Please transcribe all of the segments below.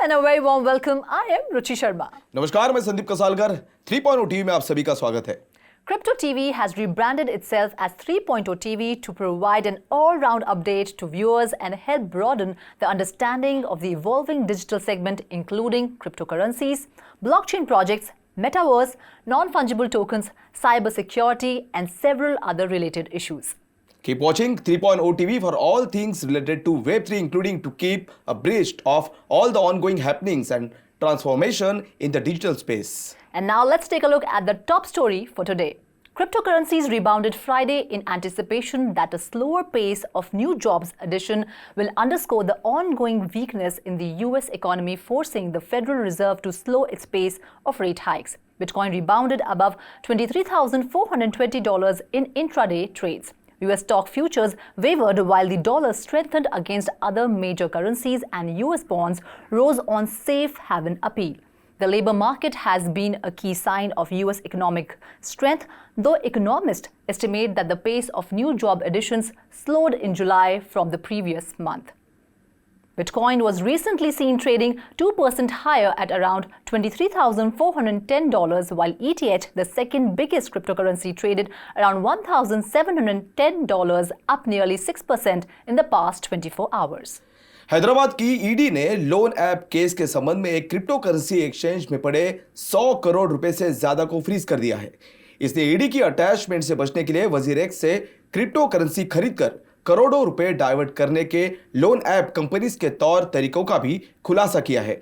and a very warm welcome. I am Ruchi Sharma. नमस्कार, मैं Sandeep कसालकर 3.0 TV में आप सभी का स्वागत है। Crypto TV has rebranded itself as 3.0 TV to provide an all-round update to viewers and help broaden the understanding of the evolving digital segment, including cryptocurrencies, blockchain projects, metaverse, non-fungible tokens, cybersecurity, and several other related issues. Keep watching 3.0 TV for all things related to Web3, including to keep abreast of all the ongoing happenings and transformation in the digital space. And now let's take a look at the top story for today. Cryptocurrencies rebounded Friday in anticipation that a slower pace of new jobs addition will underscore the ongoing weakness in the US economy, forcing the Federal Reserve to slow its pace of rate hikes. Bitcoin rebounded above $23,420 in intraday trades. US stock futures wavered while the dollar strengthened against other major currencies and US bonds rose on safe haven appeal. The labor market has been a key sign of US economic strength, though economists estimate that the pace of new job additions slowed in July from the previous month. Bitcoin was recently seen trading 2% higher at around $23,410, while ETH, the second biggest cryptocurrency, traded around $1,710, up nearly 6% in the past 24 hours. Hyderabad की ED ने loan app case के संबंध में एक crypto currency exchange में पड़े 100 करोड़ रुपए से ज्यादा को फ्रीज कर दिया है। इसने ईडी की अटैचमेंट से बचने के लिए वजीरेक्स से क्रिप्टो करेंसी खरीदकर करोड़ों रुपए डाइवर्ट करने के लोन ऐप कंपनीज के तौर तरीकों का भी खुलासा किया है।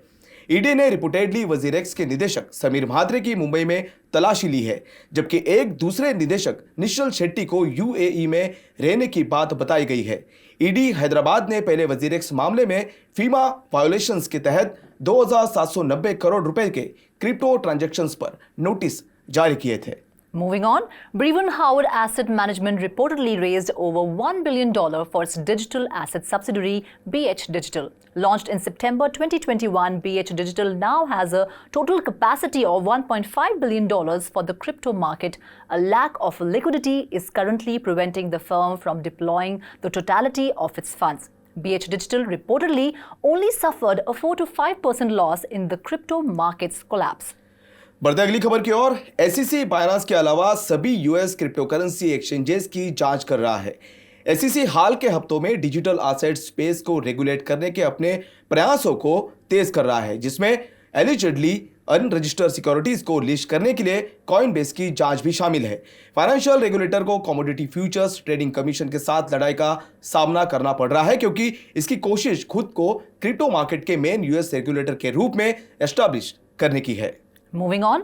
ईडी ने रिपोर्टेडली वजीरेक्स के निदेशक समीर म्हात्रे की मुंबई में तलाशी ली है, जबकि एक दूसरे निदेशक निश्चल शेट्टी को यूएई में रहने की बात बताई गई है। ईडी हैदराबाद ने पहले वजीरेक्स मामले में फीमा वायोलेशंस के तहत 2,790 करोड़ रुपए के क्रिप्टो ट्रांजैक्शंस पर नोटिस जारी किए थे। Moving on, Brevan Howard Asset Management reportedly raised over $1 billion for its digital asset subsidiary, BH Digital. Launched in September 2021, BH Digital now has a total capacity of $1.5 billion for the crypto market. A lack of liquidity is currently preventing the firm from deploying the totality of its funds. BH Digital reportedly only suffered a 4 to 5% loss in the crypto market's collapse. बढ़ते अगली खबर की ओर, SEC Binance के अलावा सभी US cryptocurrency exchanges की जांच कर रहा है। एसईसी हाल के हफ्तों में डिजिटल एसेट स्पेस को रेगुलेट करने के अपने प्रयासों को तेज कर रहा है, जिसमें एलिजिडली अनरजिस्टर्ड सिक्योरिटीज को लिस्ट करने के लिए कॉइनबेस की जांच भी शामिल है। फाइनेंशियल रेगुलेटर को कमोडिटी फ्यूचर्स ट्रेडिंग कमीशन के साथ लड़ाई का सामना करना पड़ रहा है, क्योंकि इसकी कोशिश खुद को क्रिप्टो मार्केट के मेन यूएस रेगुलेटर के रूप में एस्टैब्लिश करने की है। Moving on,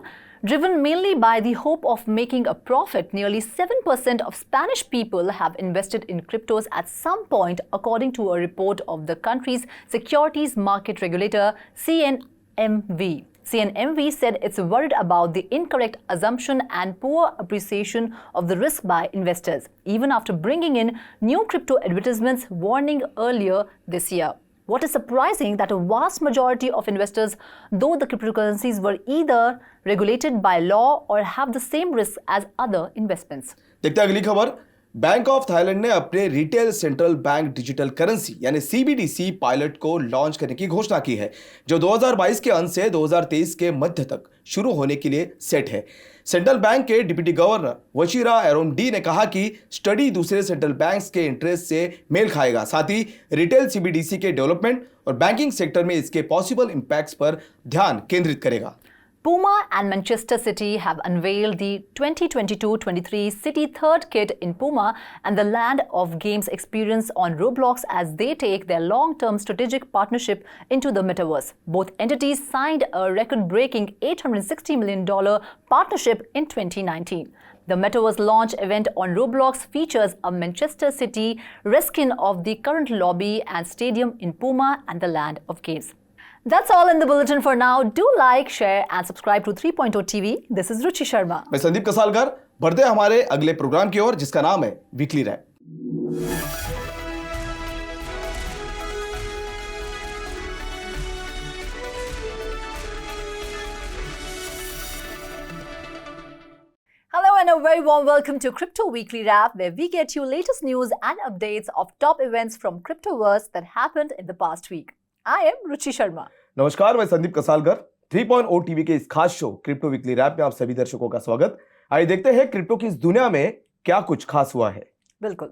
driven mainly by the hope of making a profit, nearly 7% of Spanish people have invested in cryptos at some point, according to a report of the country's securities market regulator, CNMV. CNMV said it's worried about the incorrect assumption and poor appreciation of the risk by investors, even after bringing in new crypto advertisements warning earlier this year. What is surprising that a vast majority of investors, though the cryptocurrencies were either regulated by law or have the same risks as other investments. देखते हैं अगली खबर। Bank of Thailand ने अपने retail central bank digital currency यानी CBDC pilot को launch करने की घोषणा की है, जो 2022 के अंत से 2023 के मध्य तक शुरू होने के लिए सेट है। सेंट्रल बैंक के डिप्टी गवर्नर वशीरा एरोमडी ने कहा कि स्टडी दूसरे सेंट्रल बैंक्स के इंटरेस्ट से मेल खाएगा, साथ ही रिटेल सीबीडीसी के डेवलपमेंट और बैंकिंग सेक्टर में इसके पॉसिबल इंपैक्ट्स पर ध्यान केंद्रित करेगा। Puma and Manchester City have unveiled the 2022-23 City Third Kit in Puma and the Land of Games experience on Roblox as they take their long-term strategic partnership into the metaverse. Both entities signed a record-breaking $860 million partnership in 2019. The Metaverse launch event on Roblox features a Manchester City reskin of the current lobby and stadium in Puma and the Land of Games. That's all in the bulletin for now. Do like, share and subscribe to 3.0 TV. This is Ruchi Sharma. मैं संदीप कसालकर। बढ़ते हैं हमारे अगले programme की ओर, जिसका नाम है weekly wrap. Hello and a very warm welcome to Crypto Weekly Wrap, where we get you latest news and updates of top events from Cryptoverse that happened in the past week. I am Ruchi Sharma. नमस्कार, मैं Sandeep कसालकर। 3.0 TV के इस खास show crypto weekly rap में आप सभी दर्शकों का स्वागत। आइए देखते हैं क्रिप्टो की इस दुनिया में क्या कुछ खास हुआ है। बिल्कुल।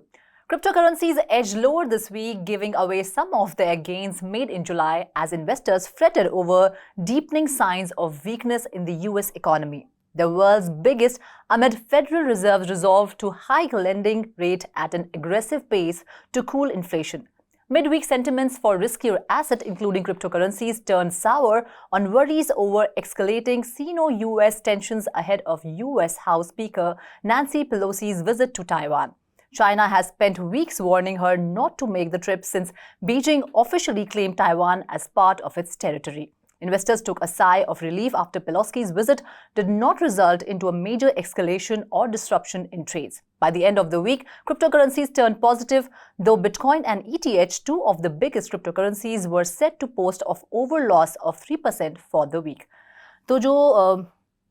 Cryptocurrencies edged lower this week, giving away some of their gains made in July as investors fretted over deepening signs of weakness in the US economy. The world's biggest, amid Federal Reserve's resolve to hike lending rate at an aggressive pace to cool inflation. Midweek sentiments for riskier assets, including cryptocurrencies, turned sour on worries over escalating Sino-US tensions ahead of US House Speaker Nancy Pelosi's visit to Taiwan. China has spent weeks warning her not to make the trip since Beijing officially claimed Taiwan as part of its territory. Investors took a sigh of relief after Pelosi's visit did not result into a major escalation or disruption in trades. By the end of the week, cryptocurrencies turned positive, though Bitcoin and ETH, two of the biggest cryptocurrencies, were set to post of over loss of 3% for the week. तो जो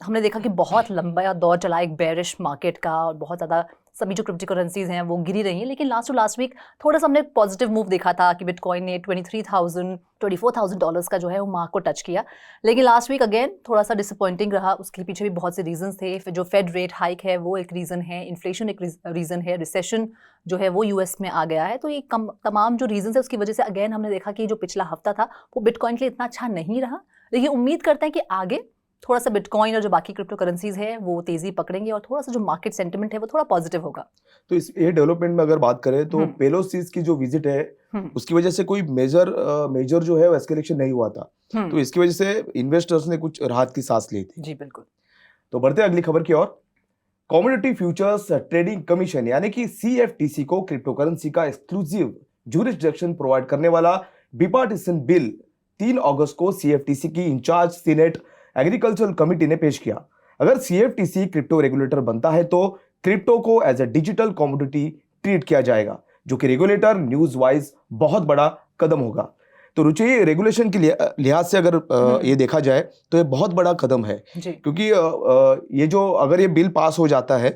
हमने देखा कि बहुत लंबा दौर चला एक बेरिश मार्केट का और बहुत ज़्यादा सभी जो क्रिप्टो करेंसीज हैं वो गिरी रही हैं, लेकिन लास्ट वीक थोड़ा सा हमने पॉजिटिव मूव देखा था कि बिटकॉइन ने $24,000 का जो है वो मार्क को टच किया। लेकिन लास्ट वीक अगेन थोड़ा सा डिसअपॉइंटिंग रहा। उसके पीछे भी बहुत से रीजंस थे। फिर जो फेड रेट हाइक है वो एक रीज़न है, इन्फ्लेशन एक रीज़न है, रिसेशन जो है वो यूएस में आ गया है। तो ये तमाम जो रीजंस है उसकी वजह से अगेन हमने देखा कि जो पिछला हफ्ता था वो बिटकॉइन के लिए इतना अच्छा नहीं रहा। लेकिन उम्मीद करते हैं कि आगे थोड़ा सा बिटकॉइन और जो बाकी क्रिप्टो करेंसीज है वो तेजी पकड़ेंगे और थोड़ा सा जो मार्केट सेंटिमेंट है वो थोड़ा पॉजिटिव होगा। तो इस ये डेवलपमेंट में अगर बात करें तो पेलोसीज की जो विजिट है उसकी वजह से कोई मेजर जो है वो एस्केलेशन नहीं हुआ था। तो इसकी वजह से इन्वेस्टर्स ने कुछ राहत की सांस ली थी। जी बिल्कुल। तो बढ़ते हैं अगली खबर की ओर। कमोडिटी फ्यूचर्स ट्रेडिंग कमीशन यानी कि CFTC को क्रिप्टो करेंसी का एक्सक्लूसिव ज्यूरिसडिक्शन प्रोवाइड करने वाला बिपार्टिसन बिल 3 अगस्त को CFTC की इंचार्ज सीनेट एग्रीकल्चरल कमिटी ने पेश किया। अगर CFTC क्रिप्टो रेगुलेटर बनता है तो क्रिप्टो को as a digital commodity treat किया जाएगा, जो कि रेगुलेटर न्यूज वाइज बहुत बड़ा कदम होगा। तो रुचि रेगुलेशन के लिहाज से अगर ये देखा जाए तो ये बहुत बड़ा कदम है, क्योंकि ये जो अगर ये बिल पास हो जाता है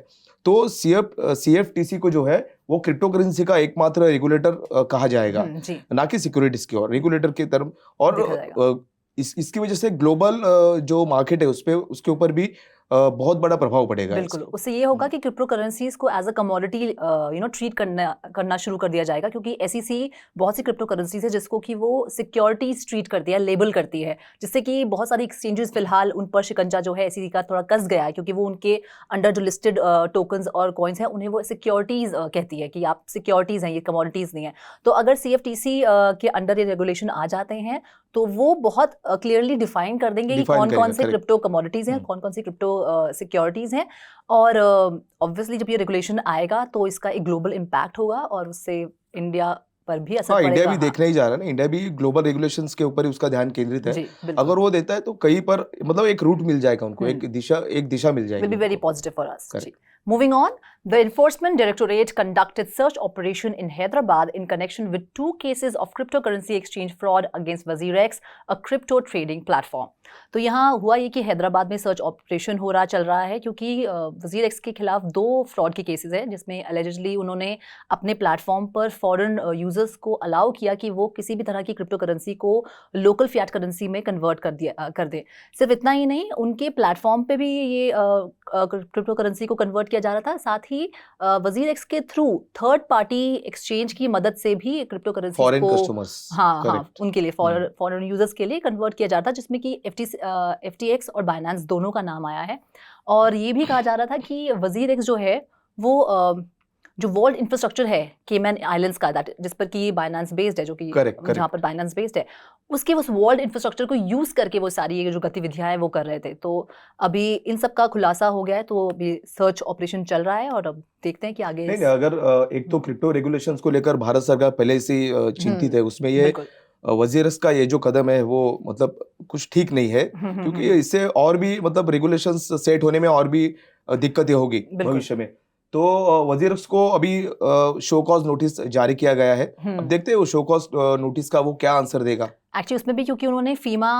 तो CFTC को जो है वो क्रिप्टो करेंसी का एकमात्र रेगुलेटर कहा जाएगा, ना कि सिक्योरिटीज की ओर रेगुलेटर की तरफ। और इसकी वजह से ग्लोबल जो मार्केट है उसके ऊपर भी बहुत बड़ा प्रभाव पड़ेगा। बिल्कुल। उससे ये होगा कि क्रिप्टो करेंसीज को एज अ कमोडिटी ट्रीट करना शुरू कर दिया जाएगा, क्योंकि SEC बहुत सी क्रिप्टो करेंसीज है जिसको कि वो सिक्योरिटीज ट्रीट करती है, लेबल करती है, जिससे कि बहुत सारी एक्सचेंजेस फिलहाल उन पर शिकंजा जो है SEC का थोड़ा कस गया है, क्योंकि वो उनके अंडर जो लिस्टेड टोकन्स और कॉइन्स हैं उन्हें वो सिक्योरिटीज कहती है कि आप सिक्योरिटीज हैं, ये कमोडिटीज नहीं है। तो अगर CFTC के अंडर ये रेगुलेशन आ जाते हैं तो वो बहुत क्लियरली डिफाइन कर देंगे कि कौन कौन से क्रिप्टो कमोडिटीज हैं, कौन कौन सी क्रिप्टो सिक्योरिटीज हैं। और ऑब्वियसली जब ये रेगुलेशन आएगा तो इसका एक ग्लोबल इम्पैक्ट होगा और उससे इंडिया पर भी असर पड़ेगा। इंडिया भी देखने ही जा रहा है ना, इंडिया भी ग्लोबल रेगुलेशंस के ऊपर ही उसका ध्यान केंद्रित है। अगर वो देता है तो कहीं पर मतलब एक रूट मिल जाएगा उनको, एक दिशा मिल जाएगी। Will be very positive for us. Moving on, the Enforcement Directorate conducted search operation in Hyderabad in connection with 2 cases of cryptocurrency exchange fraud against WazirX, a crypto trading platform. तो यहाँ हुआ ये कि हैदराबाद में सर्च ऑपरेशन चल रहा है, क्योंकि WazirX के खिलाफ 2 फ्रॉड के केसेस हैं जिसमें अलेजिडली उन्होंने अपने प्लेटफॉर्म पर फॉरेन यूजर्स को अलाउ किया कि वो किसी भी तरह की क्रिप्टो करेंसी को लोकल फियाट करेंसी में कन्वर्ट कर दे। सिर्फ इतना ही नहीं, उनके प्लेटफॉर्म पे भी ये क्रिप्टो करेंसी को कन्वर्ट किया जा रहा था। साथ ही WazirX के थ्रू थर्ड पार्टी एक्सचेंज की मदद से भी क्रिप्टो करेंसी को उनके लिए फॉरेन यूजर्स के लिए कन्वर्ट किया जा रहा था, जिसमें कि FTX और बाइनेंस दोनों का नाम आया है। और ये भी कहा जा रहा था कि WazirX जो है वो जो वर्ल्ड इंफ्रास्ट्रक्चर है केमैन आइलैंड्स का, जिस पर कि बाइनेंस बेस्ड है, जो कि जहाँ पर बाइनेंस बेस्ड है, उसके उस वर्ल्ड इंफ्रास्ट्रक्चर को यूज करके वो सारी ये जो गतिविधियां हैं वो कर रहे थे। तो अभी इन सब का खुलासा हो गया है, तो अभी सर्च ऑपरेशन चल रहा है और अब देखते हैं कि आगे। नहीं, अगर एक तो क्रिप्टो रेगुलेशंस को लेकर भारत सरकार पहले से चिंतित है, उसमें ये WazirX का ये जो कदम है वो मतलब कुछ ठीक नहीं है, क्योंकि इससे और भी मतलब रेगुलेशंस सेट होने में और भी दिक्कतें होगी भविष्य में। तो WazirX को अभी शो कॉज नोटिस जारी किया गया है। अब देखते हैं वो शो कॉज नोटिस का वो क्या आंसर देगा। एक्चुअली उसमें भी क्योंकि उन्होंने फीमा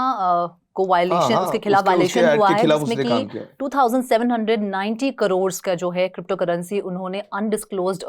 को वायलेशन, उसके खिलाफ वायलेशन हुआ है, जिसमें कि 2790 करोड़ का जो है क्रिप्टो करेंसी उन्होंने अनडिस्क्लोज्ड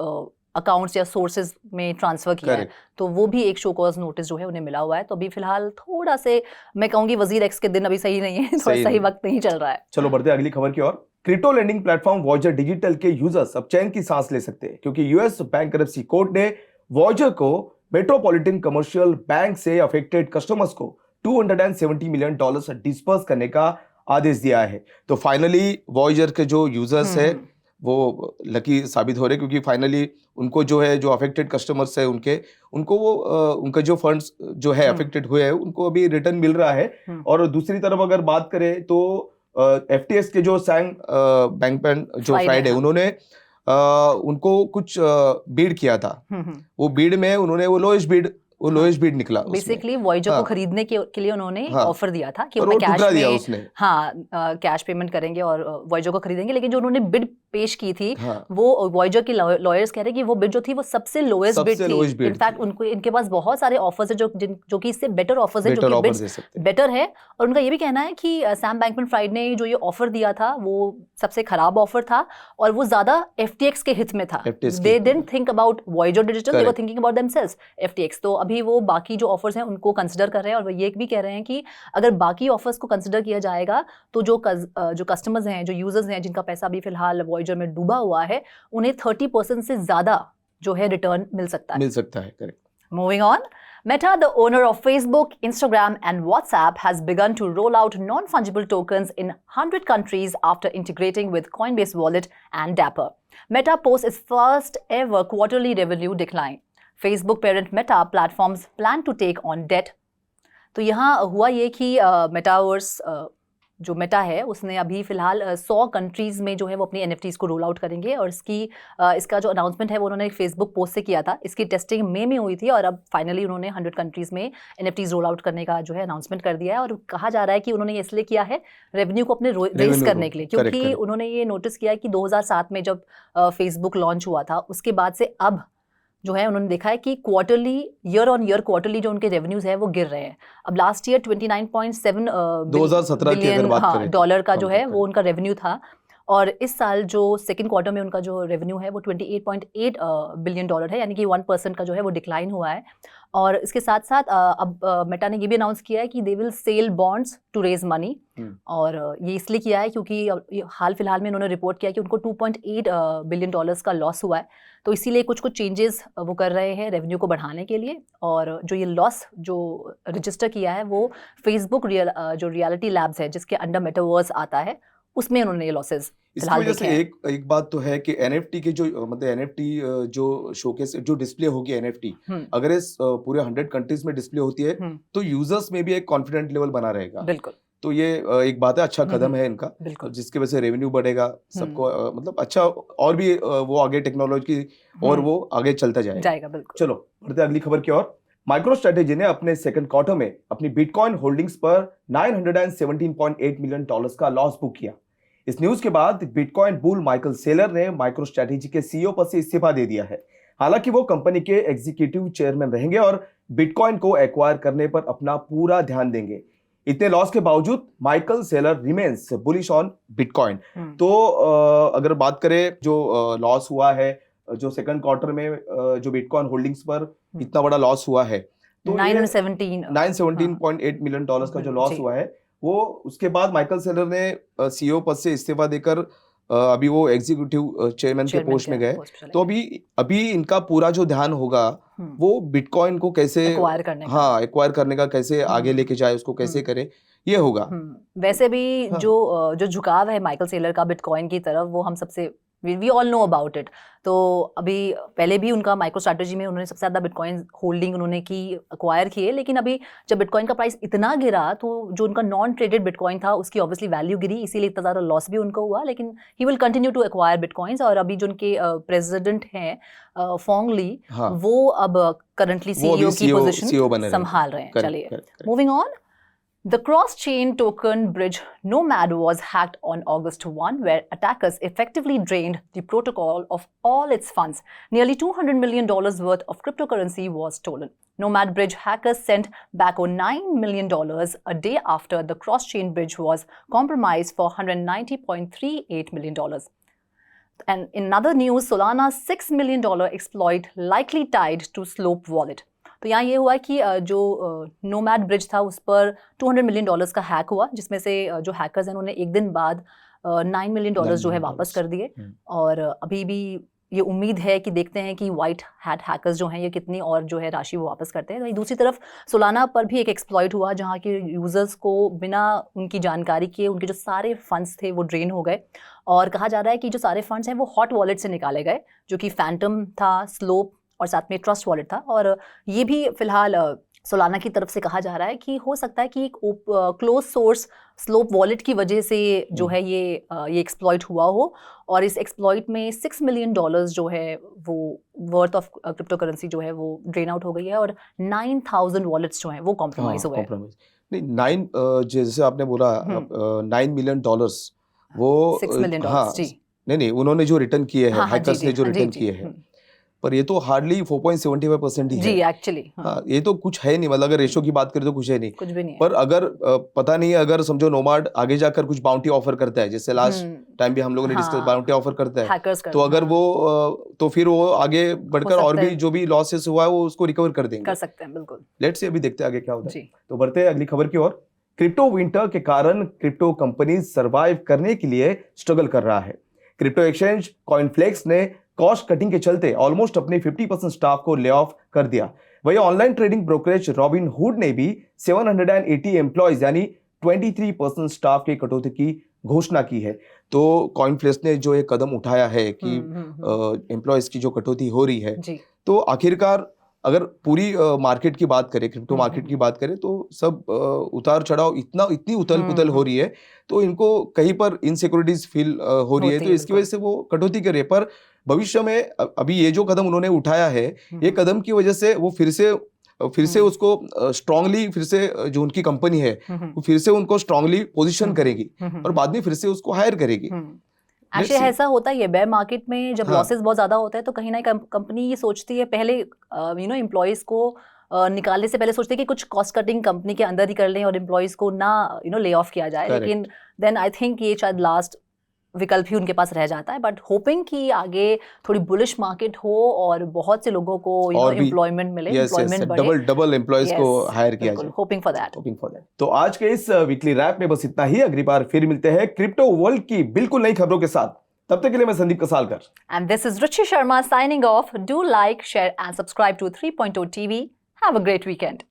अकाउंट्स या सोर्सेज में ट्रांसफर किया है, तो वो भी एक शो कॉज नोटिस जो है उन्हें मिला हुआ है। तो अभी फिलहाल थोड़ा से मैं कहूंगी वजीर एक्स के दिन अभी सही नहीं है, थोड़ा सही वक्त नहीं चल रहा है। चलो बढ़ते अगली खबर की ओर। Crypto lending platform Voyager Digital के यूजर्स अब चैन की सांस ले सकते हैं, क्योंकि यूएस बैंकरप्सी कोर्ट ने वॉयजर को मेट्रोपॉलिटन कमर्शियल बैंक से अफेक्टेड कस्टमर्स को $270 मिलियन डिस्पर्स करने का आदेश दिया है। तो फाइनली वॉयजर के जो यूजर्स है वो लकी साबित हो रहे, क्योंकि फाइनली उनको जो है, जो अफेक्टेड कस्टमर्स है उनको वो उनका जो फंड्स जो है अफेक्टेड हुए हैं उनको अभी रिटर्न मिल रहा है। और दूसरी तरफ अगर बात करें तो एफटीएक्स के जो सैंग बैंकमैन जो फ्राइडे उन्होंने उनको कुछ बीड किया था, वो बीड में उन्होंने वो लोएस्ट बीड निकला। बेसिकली वॉयजर को खरीदने के लिए उन्होंने ऑफर दिया था कि वो कैश में कैश पेमेंट करेंगे और वॉयजर को खरीदेंगे, लेकिन जो उन्होंने बिड पेश की थी वो वॉयजर के लॉयर्स कह रहे हैं कि वो बिड जो थी वो सबसे लोएस्ट बिड थी। इनफैक्ट इनके पास बहुत सारे ऑफर्स है जो कि इससे बेटर ऑफर्स है, जो कि बिड्स बेटर है। और उनका ये भी कहना है कि सैम बैंकमैन-फ्राइड ने जो ये ऑफर दिया था वो सबसे खराब ऑफर था और वो ज्यादा एफटीएक्स के हित में था। They didn't think about Voyager digital, they were thinking about themselves FTX. तो अभी वो बाकी जो ऑफर्स हैं उनको कंसिडर कर रहे हैं और वो ये भी कह रहे हैं कि अगर बाकी ऑफर्स को कंसिडर किया जाएगा तो जो कस्टमर्स हैं, जो यूजर्स हैं जिनका पैसा अभी फिलहाल वॉयजर में डूबा हुआ है, उन्हें 30% से ज्यादा जो है रिटर्न मिल सकता है। Correct. Moving on, Meta, the owner of Facebook, Instagram, and WhatsApp, has begun to roll out non-fungible tokens in 100 countries after integrating with Coinbase Wallet and Dapper. Meta posts its first ever quarterly revenue decline. Facebook parent Meta platforms plan to take on debt. तो यहाँ हुआ ये कि metaverse जो Meta है उसने अभी फिलहाल 100 कंट्रीज़ में जो है वो अपनी NFTs को रोल आउट करेंगे और इसका जो अनाउंसमेंट है वो उन्होंने फेसबुक पोस्ट से किया था। इसकी टेस्टिंग मई में हुई थी और अब फाइनली उन्होंने 100 कंट्रीज़ में NFTs रोल आउट करने का जो है अनाउंसमेंट कर दिया है। और कहा जा रहा है कि उन्होंने ये इसलिए किया है रेवेन्यू को अपने रेज करने के लिए, क्योंकि उन्होंने ये नोटिस किया है कि 2007 में जब फेसबुक लॉन्च हुआ था उसके बाद से अब जो है उन्होंने देखा है कि quarterly year on year quarterly जो उनके रेवेन्यूज है वो गिर रहे हैं। अब लास्ट ईयर 29.7 बिलियन डॉलर का जो है वो उनका रेवेन्यू था और इस साल जो सेकंड क्वार्टर में उनका जो रेवेन्यू है वो 28.8 बिलियन डॉलर है, यानी कि 1% का जो है वो डिक्लाइन हुआ है। और इसके साथ साथ अब मेटा ने ये भी अनाउंस किया है कि they will sell bonds to raise money. और ये इसलिए किया है क्योंकि हाल फिलहाल में उन्होंने रिपोर्ट किया कि उनको 2.8 बिलियन डॉलर्स का लॉस हुआ है, तो इसीलिए कुछ चेंजेस वो कर रहे हैं रेवेन्यू को बढ़ाने के लिए। और जो ये लॉस जो रजिस्टर किया है वो फेसबुक जो रियलिटी लैब्स है जिसके अंडर मेटावर्स आता है उसमें उन्होंने ये लॉसेस इसकी वजह से एक बात तो है कि एनएफटी के जो मतलब एनएफटी जो शोकेस जो डिस्प्ले होगी एनएफटी अगर इस पूरे 100 कंट्रीज में डिस्प्ले होती है तो यूजर्स में भी एक कॉन्फिडेंट लेवल बना रहेगा। बिल्कुल, तो ये एक बात है, अच्छा कदम है इनका, जिसकी वजह से रेवेन्यू बढ़ेगा सबको, मतलब अच्छा और भी वो आगे टेक्नोलॉजी और वो आगे चलता जाएगा। बिल्कुल। चलो बढ़ते अगली खबर की ओर। माइक्रो स्ट्रेटेजी ने अपने सेकंड क्वार्टर में अपनी बिटकॉइन होल्डिंग्स पर $917.8 मिलियन का लॉस बुक किया। इस न्यूज के बाद बिटकॉइन बुल माइकल सेलर ने माइक्रो स्ट्रेटेजी के सीईओ पद से इस्तीफा दे दिया है। हालांकि वो कंपनी के एग्जीक्यूटिव चेयरमैन रहेंगे और बिटकॉइन को एक्वायर करने पर अपना पूरा ध्यान देंगे। इतने लॉस के बावजूद Michael Saylor remains bullish on bitcoin. तो अगर बात करें जो लॉस हुआ है जो सेकंड क्वार्टर में जो बिटकॉइन होल्डिंग्स पर इतना बड़ा लॉस हुआ है तो 917.8 मिलियन डॉलर्स का जो लॉस हुआ है वो उसके बाद माइकल सेलर ने सीईओ पद से इस्तीफा देकर अभी वो एग्जीक्यूटिव चेयरमैन के पोस्ट में गए। तो अभी इनका पूरा जो ध्यान होगा वो बिटकॉइन को कैसे एक्वायर करने का कैसे आगे लेके जाए, उसको कैसे करे, ये होगा। वैसे भी जो झुकाव है माइकल सेलर का बिटकॉइन की तरफ वो हम सबसे we all know about it. तो अभी पहले भी उनका माइक्रो स्ट्रैटेजी में उन्होंने सबसे ज़्यादा बिटकॉइन होल्डिंग उन्होंने की एक्वायर किए, लेकिन अभी जब बिटकॉइन का प्राइस इतना गिरा तो जो उनका नॉन ट्रेडेड बिटकॉइन था उसकी ऑब्वियसली वैल्यू गिरी, इसीलिए इतना ज़्यादा लॉस भी उनको हुआ। लेकिन he will continue to acquire bitcoins. और अभी जो उनके प्रेसिडेंट हैं फोंग ली, वो अब करंटली सीईओ की पोजीशन संभाल रहे हैं। चलिए moving on. The cross-chain token bridge Nomad was hacked on August 1, where attackers effectively drained the protocol of all its funds. Nearly $200 million worth of cryptocurrency was stolen. Nomad bridge hackers sent back $9 million a day after the cross-chain bridge was compromised for $190.38 million. And in other news, Solana's $6 million exploit likely tied to Slope wallet. तो यहाँ ये हुआ कि जो nomad bridge था उस पर $200 million का हैक हुआ, जिसमें से जो हैकर्स हैं उन्होंने एक दिन बाद $9 मिलियन जो है वापस कर दिए। और अभी भी ये उम्मीद है कि देखते हैं कि वाइट हैट हैकर्स जो हैं ये कितनी और जो है राशि वो वापस करते हैं। दूसरी तरफ सोलाना पर भी एक एक्सप्लॉइट हुआ जहाँ के यूज़र्स को बिना उनकी जानकारी के उनके जो सारे फंड्स थे वो ड्रेन हो गए। और कहा जा रहा है कि जो सारे फंड्स हैं वो हॉट वॉलेट से निकाले गए, जो कि फैंटम था, स्लोप और साथ में ट्रस्ट वॉलेट था। और ये भी फिलहाल सोलाना की तरफ से कहा जा रहा है कि हो सकता है कि एक क्लोज सोर्स स्लोप वॉलेट की वजह से जो है ये एक्सप्लॉइट हुआ हो, और इस एक्सप्लॉइट में $6 मिलियन जो है वो वर्थ ऑफ क्रिप्टो करेंसी जो है वो ड्रेन आउट हो गई है, और 9,000 वॉलेट्स जो हैं वो कॉम्प्रोमाइज हो गए। नहीं, जैसे आपने बोला $9 मिलियन वो 6 मिलियन जी। नहीं, उन्होंने जो रिटर्न किए हैं, हैकर्स ने जो रिटर्न किए हैं, पर ये तो हार्डली 4.75% ही है। जी, एक्चुअली ये तो कुछ है नहीं, मतलब अगर रेशो की बात करें तो कुछ है नहीं, कुछ भी नहीं है। पर अगर पता नहीं, अगर समझो नोमाड आगे जाकर कुछ बाउंटी ऑफर करता है, जैसे लास्ट टाइम भी हम लोगों ने डिस्कस, बाउंटी ऑफर करता है, तो अगर वो तो फिर वो आगे बढ़कर और भी जो भी लॉसेस हुआ है वो उसको रिकवर कर देंगे, कर सकते हैं, बिल्कुल। लेट्स सी, अभी देखते हैं आगे क्या होता है। तो बढ़ते हैं अगली खबर की ओर। क्रिप्टो विंटर के कारण क्रिप्टो कंपनी सर्वाइव करने के लिए स्ट्रगल कर रहा है। क्रिप्टो एक्सचेंज कॉइनफ्लेक्स ने कॉस्ट कटिंग के चलते ऑलमोस्ट अपने 50% स्टाफ को ले ऑफ कर दिया। वहीं ऑनलाइन ट्रेडिंग ब्रोकरेज रॉबिनहुड ने भी 780 एम्प्लॉयज यानी 23% स्टाफ के कटौती की घोषणा की है। तो कॉइनफ्लेक्स ने जो एक कदम उठाया है कि एम्प्लॉयज की जो कटौती हो रही है, तो आखिरकार अगर पूरी मार्केट की बात करें, क्रिप्टो मार्केट की बात करें, तो सब उतार चढ़ाव इतनी उथल पुथल हो रही है, तो इनको कहीं पर इनसिक्योरिटीज फील हो रही है, तो इसकी वजह से वो कटौती कर रही है। पर भविष्य में अभी ये जो कदम उन्होंने उठाया है, ये कदम की वजह से वो फिर से उसको स्ट्रांगली, फिर से जो उनकी कंपनी है वो फिर से उनको स्ट्रांगली पोजीशन करेगी और बाद में फिर से उसको हायर करेगी। एक्चुअली ऐसा होता है बेयर मार्केट में, जब लॉसेस बहुत ज्यादा होता है तो कहीं ना कंपनी ये सोचती है, पहले एम्प्लॉयज को निकालने से पहले सोचते हैं कि कुछ कॉस्ट कटिंग कंपनी के अंदर ही कर लें और एम्प्लॉयज को ना ले ऑफ किया जाए। लेकिन देन आई थिंक ये शायद लास्ट विकल्प ही उनके पास रह जाता है। बट होपिंग कि आगे थोड़ी बुलिश मार्केट हो और बहुत से लोगों को एम्प्लॉयमेंट मिले, एम्प्लॉयमेंट बढ़े, डबल एम्प्लॉयज को हायर किया जाए। Hoping for that. तो आज के इस वीकली रैप में बस इतना ही। अगली बार फिर मिलते हैं क्रिप्टो वर्ल्ड की बिल्कुल नई खबरों के साथ। तब तक के लिए मैं Sandeep Kasalkar and this is Ruchi Sharma signing off. Do like, share and subscribe to 3.0 TV. Have a great weekend.